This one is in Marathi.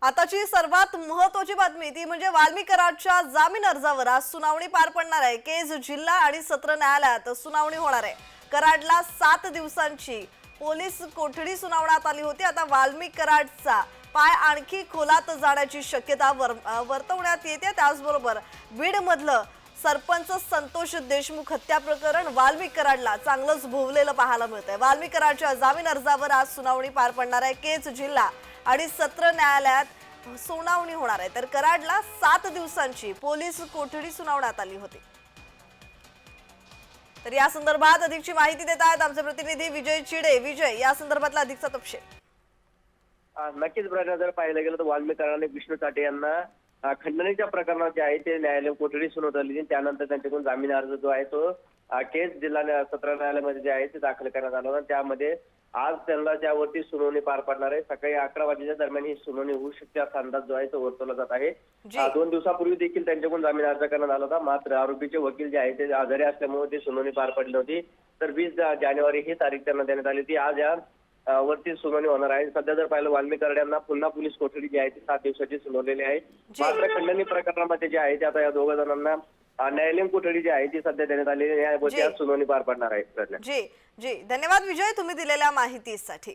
आताची सर्वात महत्त्वाची बातमी ती म्हणजे वाल्मिक कराडच्या जामीन अर्जावर आज सुनावणी पार पडणार आहे। केज जिल्हा आणि सत्र न्यायालयात सुनावणी होणार आहे। कराडला 7 दिवसांची पोलीस कोठडी सुनावण्यात आली होती। आता वाल्मिक कराडचा पाय आणखी खोलात जाण्याची शक्यता वर्तवण्यात येते। त्याचबरोबर बीड मधलं सरपंच संतोष देशमुख हत्या प्रकरण वाल्मिक कराडला चांगलंच भोवलेलं पाहायला मिळतंय। वाल्मिक कराडच्या जामीन अर्जावर आज सुनावणी पार पडणार आहे। केज जिल्हा आणि सत्र न्यायालयात सुनावणी होणार आहे। तर कराडला 7 दिवसांची पोलीस कोठडी सुनावण्यात आली होती। तर या संदर्भात अधिकची माहिती देत आहेत आमचे प्रतिनिधी विजय चिडे। विजय, या संदर्भातला अधिकचा तपशील। नक्कीच ब्राह्मण जर पाहिलं गेलं तर वाल्मिक कराड आणि विष्णू चाटे यांना खंडणीच्या प्रकरणात जे आहे ते न्यायालय कोठडी सुनावण्यात आली। त्यानंतर त्यांच्याकडून जामीन अर्ज जो आहे तो केस जिल्हा सत्र न्यायालयामध्ये जे आहे ते दाखल करण्यात आला होता। त्यामध्ये आज त्यांना त्यावरती सुनावणी पार पडणार आहे। सकाळी 11 वाजेच्या दरम्यान ही सुनावणी होऊ शकते असा अंदाज जो आहे तो वर्तवला जात आहे। 2 दिवसापूर्वी देखील त्यांच्याकडून जामीन अर्ज करण्यात आला होता, मात्र आरोपीचे वकील जे आहे ते आजारी असल्यामुळे ती सुनावणी पार पडली नव्हती। तर 20 जानेवारी ही तारीख त्यांना देण्यात आली होती। आज या वरती सुनावणी होणार आहे। सध्या जर पाहिलं वाल्मिक कराड यांना पुन्हा पोलीस कोठडी जी आहे ती 7 दिवसाची सुनावलेली आहे। मात्र खंडणी प्रकरणामध्ये जे आहे ते आता या दोघा जणांना न्यायालयीन कोठडी जी आहे ती सध्या देण्यात आलेली आहे। यावरती आज सुनावणी पार पडणार आहे। जी जी, धन्यवाद विजय तुम्ही दिलेल्या माहितीसाठी।